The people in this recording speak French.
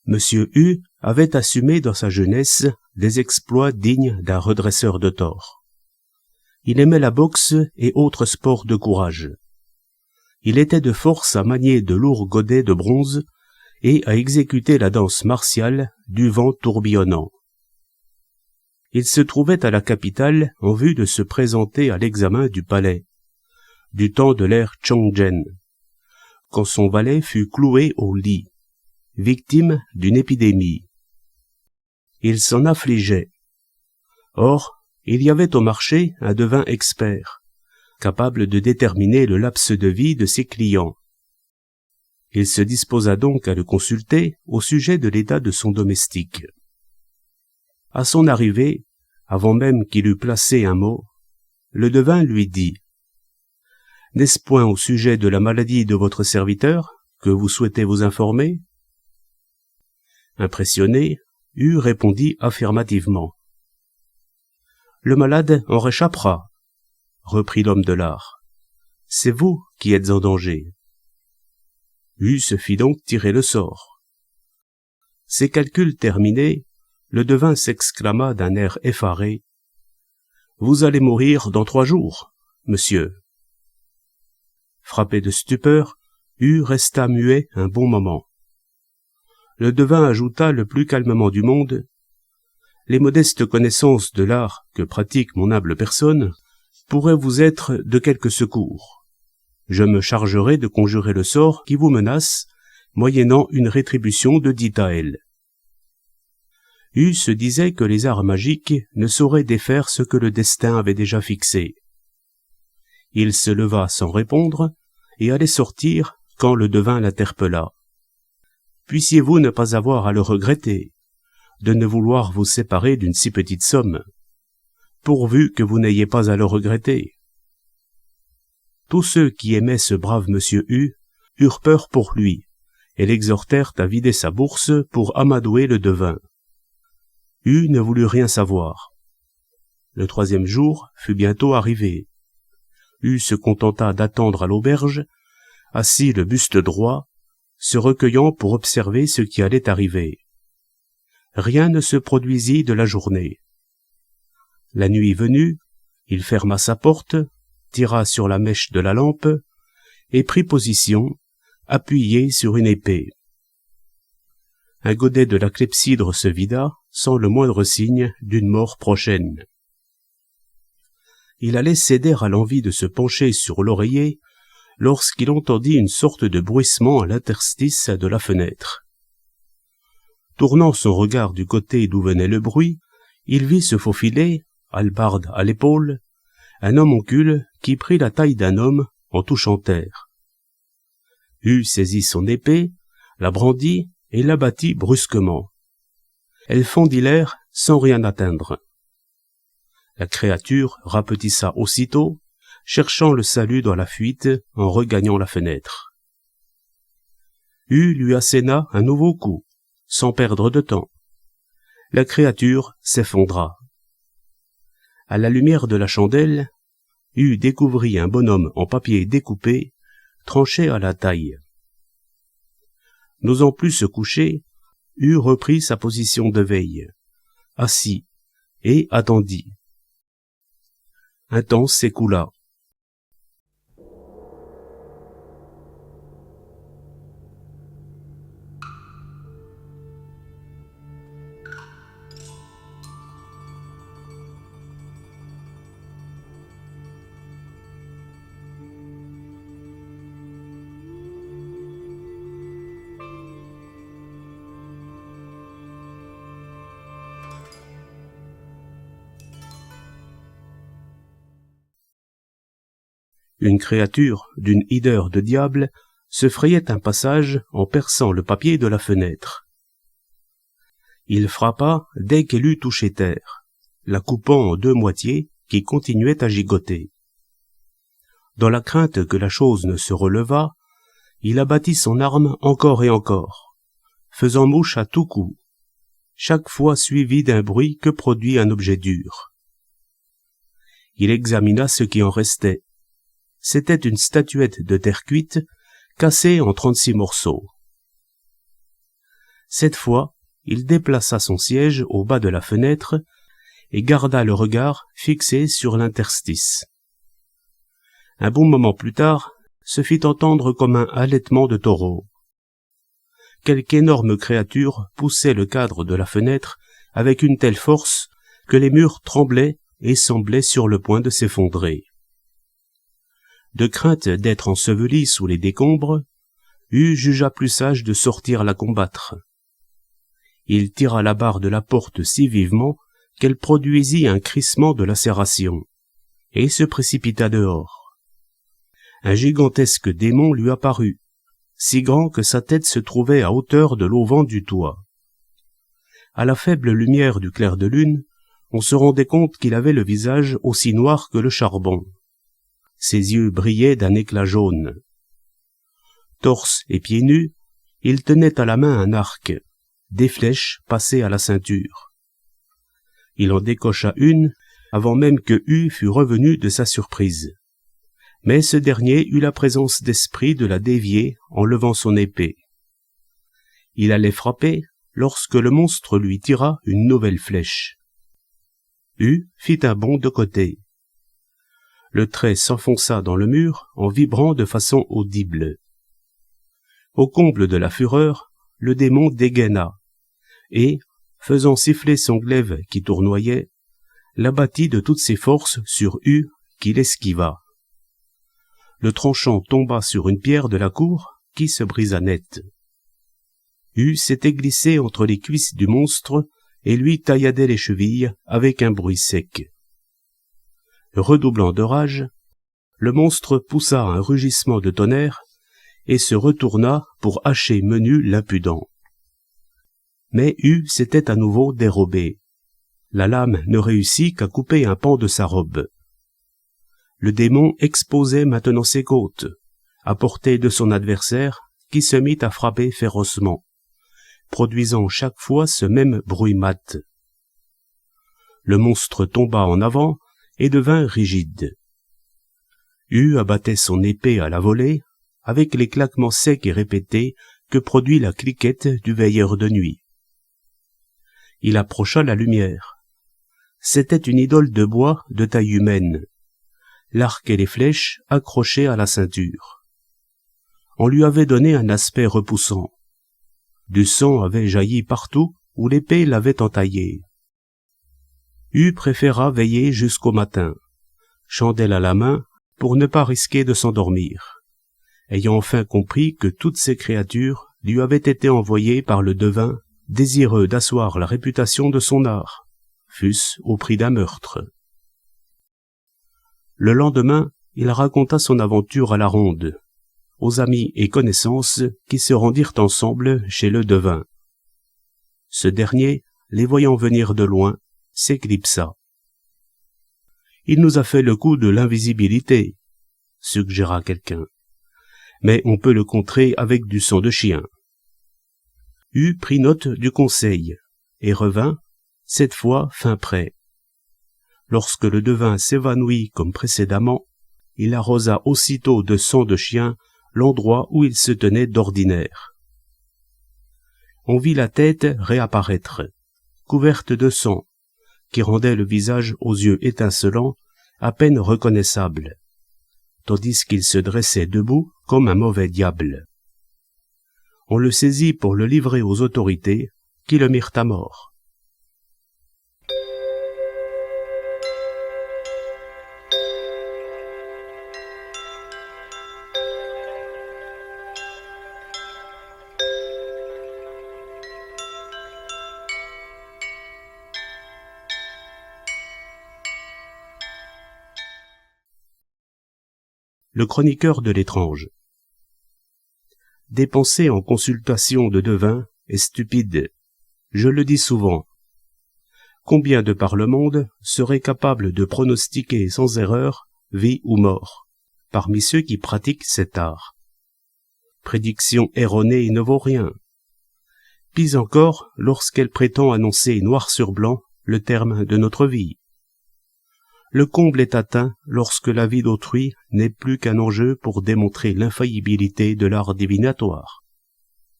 Monsieur U avait assumé dans sa jeunesse des exploits dignes d'un redresseur de tort. Il aimait la boxe et autres sports de courage. Il était de force à manier de lourds godets de bronze et à exécuter la danse martiale du vent tourbillonnant. Il se trouvait à la capitale en vue de se présenter à l'examen du palais, du temps de l'ère Chongzhen, quand son valet fut cloué au lit, victime d'une épidémie. Il s'en affligeait. Or, il y avait au marché un devin expert, capable de déterminer le laps de vie de ses clients. Il se disposa donc à le consulter au sujet de l'état de son domestique. À son arrivée, avant même qu'il eût placé un mot, le devin lui dit « N'est-ce point au sujet de la maladie de votre serviteur que vous souhaitez vous informer ?» Impressionné, U répondit affirmativement. « Le malade en réchappera, » reprit l'homme de l'art. « C'est vous qui êtes en danger. » U se fit donc tirer le sort. Ses calculs terminés, le devin s'exclama d'un air effaré. « Vous allez mourir dans 3 jours, monsieur. » Frappé de stupeur, U resta muet un bon moment. Le devin ajouta le plus calmement du monde. « Les modestes connaissances de l'art que pratique mon humble personne pourraient vous être de quelque secours. Je me chargerai de conjurer le sort qui vous menace, moyennant une rétribution de 10 taels. » U se disait que les arts magiques ne sauraient défaire ce que le destin avait déjà fixé. Il se leva sans répondre et allait sortir quand le devin l'interpella. « Puissiez-vous ne pas avoir à le regretter, de ne vouloir vous séparer d'une si petite somme, pourvu que vous n'ayez pas à le regretter. » Tous ceux qui aimaient ce brave monsieur U eurent peur pour lui et l'exhortèrent à vider sa bourse pour amadouer le devin. U ne voulut rien savoir. Le 3e jour fut bientôt arrivé. U se contenta d'attendre à l'auberge, assis le buste droit, se recueillant pour observer ce qui allait arriver. Rien ne se produisit de la journée. La nuit venue, il ferma sa porte, tira sur la mèche de la lampe et prit position, appuyé sur une épée. Un godet de la clepsydre se vida sans le moindre signe d'une mort prochaine. Il allait céder à l'envie de se pencher sur l'oreiller lorsqu'il entendit une sorte de bruissement à l'interstice de la fenêtre. Tournant son regard du côté d'où venait le bruit, il vit se faufiler, hallebarde à l'épaule, un homoncule qui prit la taille d'un homme en touchant terre. U saisit son épée, la brandit et l'abattit brusquement. Elle fendit l'air sans rien atteindre. La créature rapetissa aussitôt, cherchant le salut dans la fuite en regagnant la fenêtre. U lui asséna un nouveau coup, sans perdre de temps. La créature s'effondra. À la lumière de la chandelle, U découvrit un bonhomme en papier découpé, tranché à la taille. N'osant plus se coucher, U reprit sa position de veille, assis, et attendit. Un temps s'écoula. Une créature d'une hideur de diable se frayait un passage en perçant le papier de la fenêtre. Il frappa dès qu'elle eut touché terre, la coupant en 2 moitiés qui continuaient à gigoter. Dans la crainte que la chose ne se relevât, il abattit son arme encore et encore, faisant mouche à tout coup, chaque fois suivi d'un bruit que produit un objet dur. Il examina ce qui en restait. C'était une statuette de terre cuite, cassée en 36 morceaux. Cette fois, il déplaça son siège au bas de la fenêtre et garda le regard fixé sur l'interstice. Un bon moment plus tard, se fit entendre comme un halètement de taureau. Quelque énorme créature poussait le cadre de la fenêtre avec une telle force que les murs tremblaient et semblaient sur le point de s'effondrer. De crainte d'être enseveli sous les décombres, Hu jugea plus sage de sortir la combattre. Il tira la barre de la porte si vivement qu'elle produisit un crissement de lacération, et se précipita dehors. Un gigantesque démon lui apparut, si grand que sa tête se trouvait à hauteur de l'auvent du toit. À la faible lumière du clair de lune, on se rendait compte qu'il avait le visage aussi noir que le charbon. Ses yeux brillaient d'un éclat jaune. Torse et pieds nus, il tenait à la main un arc, des flèches passées à la ceinture. Il en décocha une avant même que Hu fût revenu de sa surprise. Mais ce dernier eut la présence d'esprit de la dévier en levant son épée. Il allait frapper lorsque le monstre lui tira une nouvelle flèche. Hu fit un bond de côté. Le trait s'enfonça dans le mur en vibrant de façon audible. Au comble de la fureur, le démon dégaina, et, faisant siffler son glaive qui tournoyait, l'abattit de toutes ses forces sur Hu qui l'esquiva. Le tranchant tomba sur une pierre de la cour qui se brisa net. Hu s'était glissé entre les cuisses du monstre et lui tailladait les chevilles avec un bruit sec. Redoublant de rage, le monstre poussa un rugissement de tonnerre et se retourna pour hacher menu l'impudent. Mais Hu s'était à nouveau dérobé. La lame ne réussit qu'à couper un pan de sa robe. Le démon exposait maintenant ses côtes, à portée de son adversaire, qui se mit à frapper férocement, produisant chaque fois ce même bruit mat. Le monstre tomba en avant et devint rigide. Hu abattait son épée à la volée, avec les claquements secs et répétés que produit la cliquette du veilleur de nuit. Il approcha la lumière. C'était une idole de bois de taille humaine, l'arc et les flèches accrochés à la ceinture. On lui avait donné un aspect repoussant. Du sang avait jailli partout où l'épée l'avait entaillé. Hu préféra veiller jusqu'au matin, chandelle à la main, pour ne pas risquer de s'endormir, ayant enfin compris que toutes ces créatures lui avaient été envoyées par le devin, désireux d'asseoir la réputation de son art, fût-ce au prix d'un meurtre. Le lendemain, il raconta son aventure à la ronde, aux amis et connaissances qui se rendirent ensemble chez le devin. Ce dernier, les voyant venir de loin, s'éclipsa. « Il nous a fait le coup de l'invisibilité », suggéra quelqu'un. « Mais on peut le contrer avec du sang de chien. » Hu prit note du conseil et revint, cette fois fin prêt. Lorsque le devin s'évanouit comme précédemment, il arrosa aussitôt de sang de chien l'endroit où il se tenait d'ordinaire. On vit la tête réapparaître, couverte de sang, qui rendait le visage aux yeux étincelants à peine reconnaissable, tandis qu'il se dressait debout comme un mauvais diable. On le saisit pour le livrer aux autorités, qui le mirent à mort. Le chroniqueur de l'étrange. Dépenser en consultation de devins est stupide, je le dis souvent. Combien de par le monde seraient capables de pronostiquer sans erreur vie ou mort, parmi ceux qui pratiquent cet art? Prédiction erronée ne vaut rien. Pis encore lorsqu'elle prétend annoncer noir sur blanc le terme de notre vie. Le comble est atteint lorsque la vie d'autrui n'est plus qu'un enjeu pour démontrer l'infaillibilité de l'art divinatoire.